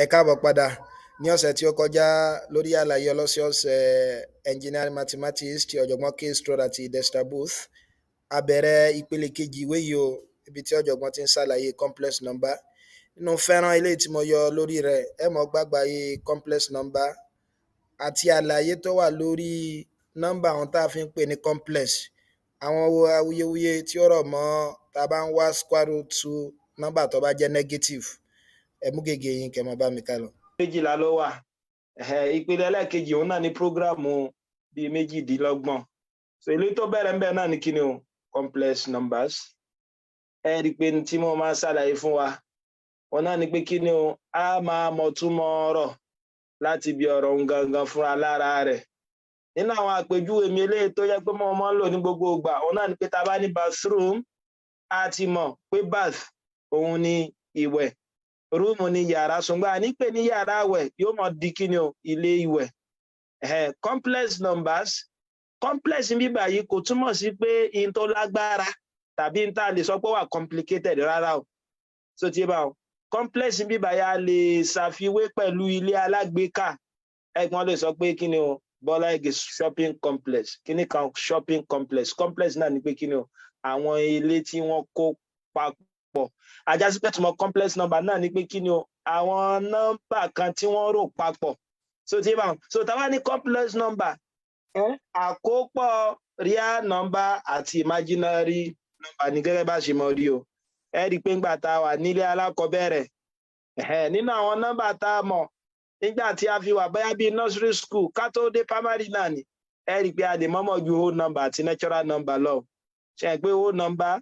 Ẹ káàbọ̀ padà. Ní ọ̀sẹ̀ tí ó kọjá lórí àlàyé ọlọ́sẹ̀ọ̀sẹ̀ Engineering Mathematics ti ọ̀jọ̀gbọ́n K. Stroud àti Dexter Booth, a bẹ̀rẹ̀ ìpele kejì ìwé yìí o, ibi tí ọ̀jọ̀gbọ́n ti ń ṣàlàyé complex number. Nínú fẹ́ràn eléyìí tí mo yọ lórí rẹ̀, ẹ mọ̀ gbàgbáyé complex number àti àlàyé tó wà lórí nọ́mbà àwọn tá a fi ń pè ní complex. Àwọn awuyewuye tí ó rọ̀ mọ́ tá a bá ń wá square root nọ́mbà tó bá jẹ́ negative. Ẹ mú gègé yín kẹ́ mọ́ bá mi ká lọ. Méjìlá ló wà. Ìpele ẹlẹ́ẹ̀kejì òun náà ní prógráàmù bíi méjìdínlọ́gbọ̀n. So èlé tó bẹ̀rẹ̀ ńbẹ̀ náà ní kíni o, complex numbers. Ẹ rí i pé tí mo máa ṣàlàyé fún wa, òun náà ní pé kíni o, a máa mọ̀ túmọ̀ ọ̀rọ̀ láti bí ọ̀rọ̀ ń gangan fúnra lára rẹ̀. Nínú àwọn àpèjúwe mi eléyìí tó yẹ pé mo máa ń lò ní gbogbo ìgbà, òun náà ní pé tá a bá ní bathroom, a ti mọ̀ pé bath òun ni ìwẹ̀, rúùmù ni yàrá, ṣùgbọ́n àní pé ní yàrá àwẹ̀ yóò mọ̀ di kíni o, ilé ìwẹ̀. Complex numbers, complex ń bíbà yìí kò túmọ̀ sí pé in tó lágbára tàbí in tá a lè sọ pé wà complicated rárá o. So ti bá o, complex ń bíbà yà lè ṣàfiwé pẹ̀lú ilé alágbèéká. Ẹ̀gbọ́n lè sọ pé kíni o, Bọ́lá Ìgè shopping complex, kíní kan shopping complex. Complex náà ni pé kíni o, àwọn ilé tí wọ́n kó papọ̀. Àjásí pé túmọ̀ complex number náà ni pé kíni o, àwọn nọ́mbà kan tí wọ́n rò papọ̀. So ti bá o, so tá a bá ní complex number, àkópọ̀ real number àti imaginary number ní gẹ́gẹ́ bá ṣe mọ̀ rí o. Ẹ rí i pé ńgbà tá a wà nílé alákọ̀ọ́bẹ̀rẹ̀, nínú àwọn nọ́mbà tá a mọ̀ nígbà tí a fi wà bóyá bíi nursery school ká tó dé primary náà ni, ẹ rí i pé a lè mọ̀mọ̀ ju whole number àti natural number lọ. Ṣé ẹ pé whole number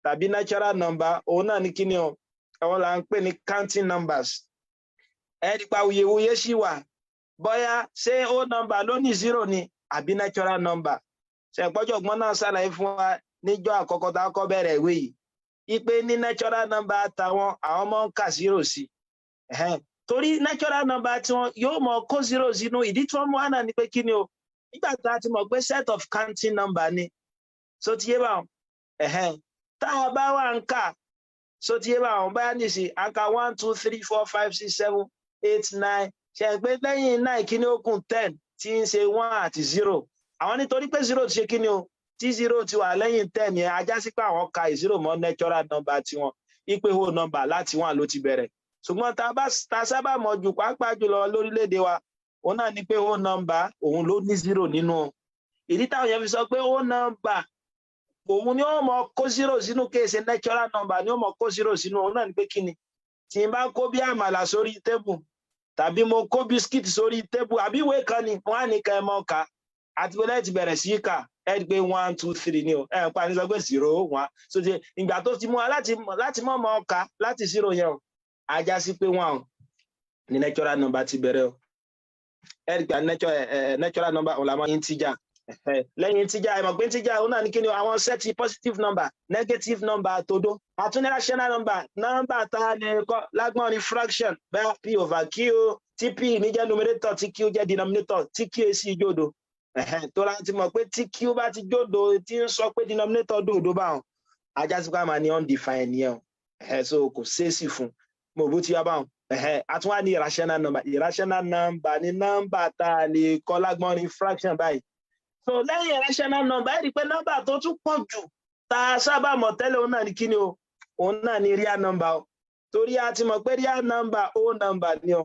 tàbí natural number òun náà ní kíni o, àwọn là ń pè ní counting numbers. Ẹ rí i pé awuyewuye ṣì wà bóyá ṣé whole number ló ní zero ni àbí natural number. Ṣé ọ̀jọ̀gbọ́n náà ṣàlàyé fún wa níjọ́ àkọ́kọ́ tá a kọ́ bẹ̀rẹ̀ ìwé yìí, ipe ní natural number àtàwọn àwọn ọmọ ń kà zero sí. Torí natural number tí wọn yóò mọ kó zero sínú, ìdí tí wọ́n mú wá náà ni pé kíni o, nígbà tá a ti mọ̀ pé set of counting number ni. So ti yé bá wọn, tá a bá wà ń kà, so ti yé bá wọn, báyà nìsí à ń ka 1 2 3 4 5 6 7 8 9, ṣe pé lẹ́yìn 9 kíni ó kún 10 tí ń ṣe 1 àti 0. Àwọn nítorí pé 0 ti ṣe kíni o, tí 0 ti wà lẹ́yìn 10 yẹn, ajá sí pé àwọn ka 0 mọ́ natural number tiwọn, ipe whole number láti 1 ló ti bẹ̀rẹ̀. Ṣùgbọ́n tá a sábà mọ̀ jù pàápàá jùlọ lórílẹ̀‐èdè wa, òun náà ni pé whole number òun ló ní 0 nínú. Ìdí táwọn yẹn fi sọ pé whole number òun ni ó mọ kó 0 sínú, kéèsì natural number ni ó mọ kó 0 sínú. Òun náà ni pé kíni, tí n bá kó bí àmàlà sórí tébù tàbí mo kó bisikíìtì sórí tébù àbí ìwé kan ni wọ́n á ní ká ẹ mọ̀ ká, àti pé lẹ́yìn ti bẹ̀rẹ̀ sí í kà, ẹ rí pé 1 2 3 ni o, ẹ pa ní sọ pé 0 1. So ìgbà tó ti mú wa láti mọ̀ mọ̀ ká láti 0 yẹn o, ajá sí pé 1 ní natural number ti bẹ̀rẹ̀ o. Ẹ rí pé natural number òun la mọ̀ integer. Lẹ́yìn integer, ẹ mọ̀ pé integer òun náà ní kíni o, àwọn sẹ́ẹ̀tì positive number, negative number todo. Àtúndé rational number, nọ́mbà tá a lè kọ́ lágbọ́n ní fraction, bẹ́ẹ̀ p over q, tí p ní jẹ́ numerator tí q jẹ́ denominator, tí q sì jòdò. Tó láti mọ̀ pé tí q bá ti jòdò tí ń sọ pé denominator dòdò báwọn, ajá sí pé a máa ní undefined yẹn o. So kò ṣeésì fún mo bó ti wá báwọn. Àtúnwá ní irrational number. Irrational number ní nọ́mbà tá a lè kọ́ lágbọ́n ní fraction báyìí. So lẹ́yìn irrational number, ẹ rí i pé nọ́mbà tó tún pọ̀ jù tá a sábà mọ̀ tẹ́lẹ̀ òun náà ní kíni o, òun náà ní real number o. Torí a ti mọ̀ pé real number whole number ni o.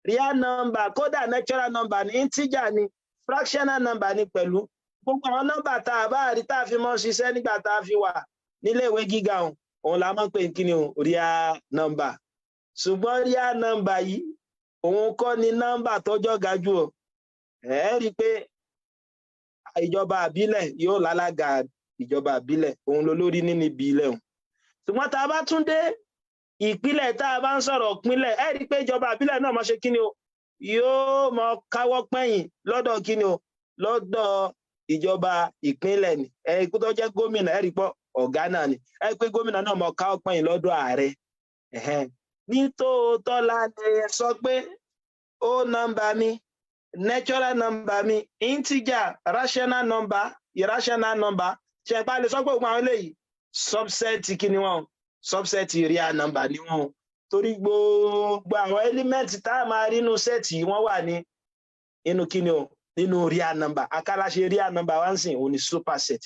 Real number kódà natural number ní integer ni, fractional number ni pẹ̀lú. Gbogbo àwọn nọ́mbà tá a bá rí tá a fi mọ́ ṣiṣẹ́ nígbà tá a fi wà nílé ìwé gíga òun la máa ń pè ní kíni o, real number. Ṣùgbọ́n real number yìí òun kọ́ ni nọ́mbà tọ́jọ́ ga jù o. Ẹ rí i pé ìjọba àbílẹ̀ yóò lálága ìjọba àbílẹ̀, òun lolórí nínú ìbílẹ̀ o. Ṣùgbọ́n tá a bá tún dé ìpínlẹ̀, tá a bá ń sọ̀rọ̀ ìpínlẹ̀, ẹ rí i pé ìjọba àbílẹ̀ náà máa ṣe kíni o, yóò mọ káwọ́ pẹ́yìn lọ́dọ̀ kíni o, lọ́dọ̀ ìjọba ìpínlẹ̀ ni. Ikú tó jẹ́ gómìnà, ẹ rí i pé ọ̀gá náà ni. Ẹ rí i pé gómìnà náà mọ káwọ́ pẹ́yìn lọ́dọ̀ ààrẹ. Nítòótọ́ la lè sọ pé ó nọ́mbà mi, natural number mi, integer, rational number, irrational number. Ṣé ẹ bá lè sọ pé gbogbo àwọn eléyìí subset kí ni wọ́n, subset real number ni wọ́n. torí gbogbo àwọn element tá a máa rí nínú sẹ́ẹ̀tì wọ́n wà ní inú kíni o nínú real number akálàṣe real number wá ń sìn òun ni superset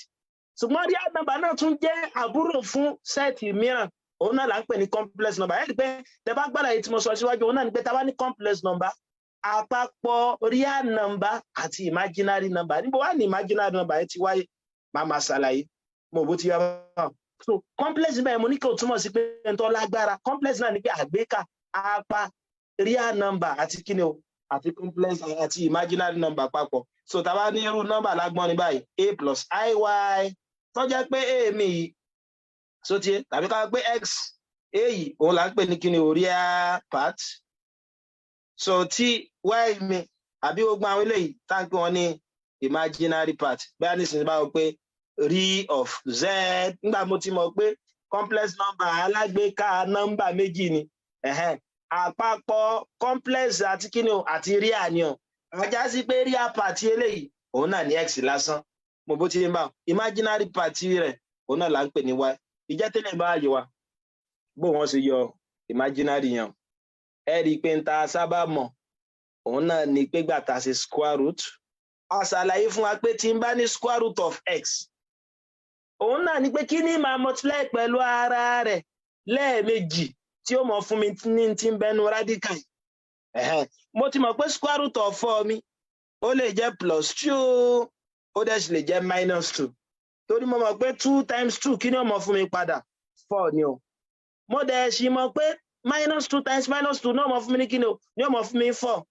ṣùgbọ́n real number náà tún jẹ́ àbúrò fún sẹ́ẹ̀tì mìíràn òun náà là ń pè ní complex number ẹ̀ rí pé tẹ bá gbọ́dọ̀ yìí tí mo sọ síwájú òun náà ni pé tá a bá ní complex number àpapọ̀ real number àti imaginary number níbo wá ní imaginary number yẹn ti wáyé máa máa ṣàlàyé mo bó ti yá bá so complex bẹ́ẹ̀ mo ní kí o túmọ̀ sí pé ẹni tó lágbára complex náà ni pé àgbékà apá real number àti kíni o àti complex àti imaginary number papọ̀ so tá a bá ní irú number lágbọ́n ní báyìí a plus iy tó jẹ́ pé a mi yìí so tiẹ̀ tàbí ká pé x a yìí òun là ń pè ní kíni o real part so tí y mi àbí gbogbo àwọn eléyìí tá à ń pè wọ́n ní imaginary part bẹ́ẹ̀ ní sinmi báwo pé real of z nígbà mo ti mọ̀ pé complex number alágbèéká nọ́mbà méjì ni àpapọ̀ complex àti kíni o àti real ni o ajá sí pé real part eléyìí òun náà ní x lásán mo bó ti ń bá imaginary part rẹ̀ òun náà là ń pè ní y ìjẹ́ tẹ́lẹ̀ bá yọ wa bó wọ́n ṣe yọ imaginary yẹn ẹ rí i pé ń ta sábà mọ̀ òun náà ni pé gbà tá a ṣe square root a ṣàlàyé fún wa pé tí n bá ní square root of x òun náà ni pé kí ni máa multiply pẹ̀lú ara rẹ̀ lẹ́ẹ̀mejì tí ó mọ̀ fún mi ní tí ń bẹnu radical mo ti mọ̀ pé square root of 4 mi ó lè jẹ́ +2 ó dẹ̀ sì lè jẹ́ -2 torí mo mọ̀ pé 2 times 2 kí ni ó mọ̀ fún mi padà 4 ni o mo dẹ̀ sì mọ̀ pé -2 times -2 náà mọ̀ fún mi ní kí ni o ní ó mọ̀ fún mi 4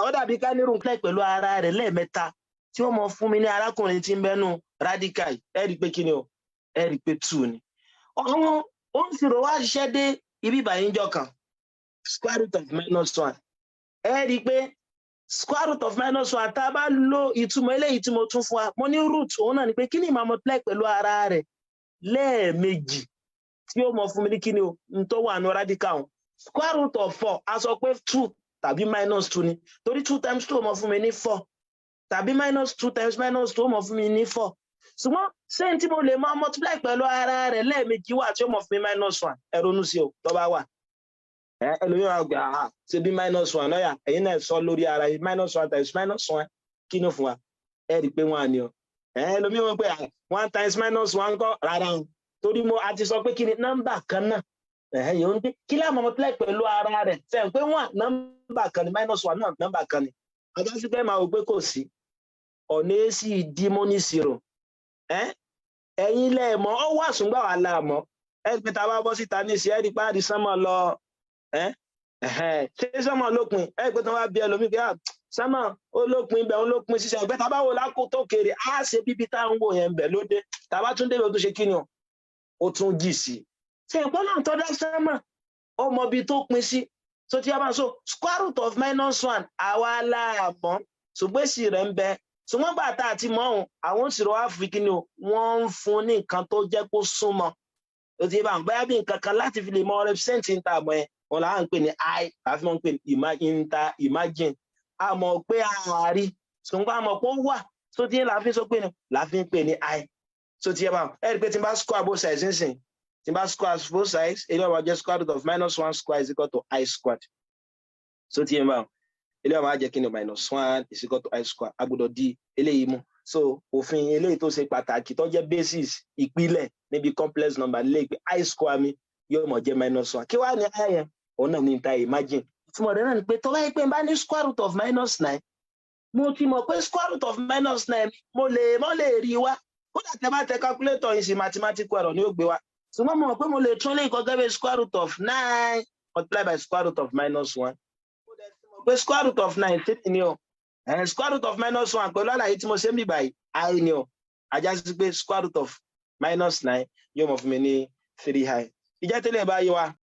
ó dàbí ká nírun pẹ́ pẹ̀lú ara rẹ̀ lẹ́ẹ̀mẹ́ta tí ó mọ̀ fún mi ní arákùnrin tí ń bẹnu radical ẹ rí i pé kí ni o ẹ rí i pé 2 ni àwọn òǹfìrò wá ṣiṣẹ́ dé ibi ìbàyín jọ kan square root of -1 ẹ rí i pé square root of -1 tá a bá lo ìtumọ̀ eléyìí tí mo tún fún wa mo ní root òun náà ni pé kí ni máa multiply pẹ̀lú ara rẹ̀ lẹ́ẹ̀mejì tí ó mọ̀ fún mi ní kí ni o n tó wà ní radical square root of 4 a sọ pé 2 tàbí -2 ni torí 2 times 2 ó mọ̀ fún mi ní 4 tàbí -2 times -2 ó mọ̀ fún mi ní 4 ṣùgbọ́n ṣé tí mo lè máa multiply pẹ̀lú ara rẹ̀ lẹ́ẹ̀mejì wà tí ó mọ̀ fún mi -1 ẹ ronú sí o tó bá wà ẹlòmíràn àgbà ṣe bí -1 náà yà ẹ̀yin náà sọ lórí ara yìí -1 times -1 kí ló fún wa ẹ rí i pé 1 ni o ẹlòmíràn pé 1 times -1 kọ́ rárá o torí mo a ti sọ pé kí ni nọ́mbà kan náà yóò ń gbé kí láàmú multiply pẹ̀lú ara rẹ̀ sẹ́yìn pé 1 nọ́mbà kan ni -1 náà nọ́mbà kan ni ajá sí pé máa wò pé kò sí ọ̀nà èsì ìdímọ́ ní zero ẹ̀yin lẹ́ẹ̀mọ́ ó wà ṣùgbọ́n wà láàmọ́ ẹ̀ pé tá a bá bọ́ síta ní ìsì ẹ̀rí páàdì sánmọ̀ lọ ṣé sánmọ̀ lópin ẹ̀ pé tí wọ́n bá bí ẹlòmíì pé sánmọ̀ ó lópin ibẹ̀ ó lópin ṣiṣẹ́ ẹ̀gbẹ́ tá a bá wò lákò tó kéré á ṣe bíbí tá à ń wò yẹn bẹ̀ lóde tá a bá tún débi ó tún ṣe kí ni o ó tún jì sí ṣe ìpọ́n náà tọ́ dá sánmọ̀ ó mọ ibi tó pin sí so tí a bá so square root of -1 àwa láàmọ́ ṣùgbọ́n èsì rẹ̀ ń bẹ ṣùgbọ́n bàtà àti mọ́hún àwọn òṣèré wa fi kíni o wọ́n ń fún ní nǹkan tó jẹ́ kó súnmọ́ ó ti bá ń báyà bí nǹkan kan láti fi lè mọ represent níta àmọ́ ẹ̀ wọn là ń pè ní I àfi wọ́n ń pè ní imagine a mọ̀ pé àárí ṣùgbọ́n a mọ̀ pé ó wà tó ti yẹ láfi sọ pé ní láfi ń pè ní I tó ti yẹ bá ẹ̀ rí pé tí n bá square both sides nísìn tí n bá square both sides ilé ọmọ jẹ́ square root of -1 square is equal to I squared tó ti yẹ bá ilé ọmọ ajẹ́ kí ni -1 is equal to I square agbọ́dọ̀ di eléyìí mú so òfin eléyìí tó ṣe pàtàkì tó jẹ́ basis ìpìlẹ̀ níbi complex number lè pé I square mi yóò mọ̀ jẹ́ -1 kí wàá ní I yẹn òun náà ní ta imagine ìtumọ̀ rẹ̀ náà ni pé tó bá yẹ pé n bá ní square root of -9 mo ti mọ̀ pé square root of -9 mo lè rí wá kódà tẹ bá tẹ calculator yìí sí mathematical error ni ó gbé wá ṣùgbọ́n mo mọ̀ pé mo lè tún lè kọ́ gẹ́gẹ́ square root of 9 multiply by square root of -1 pé square root of 9 tí ni o square root of -1 pẹ̀lú àlàyé tí mo ṣe ń bì báyìí I ni o ajá sí pé square root of -9 yóò mọ̀ fún mi ní 3i ìjẹ́ tẹ́lẹ̀ báyìí wa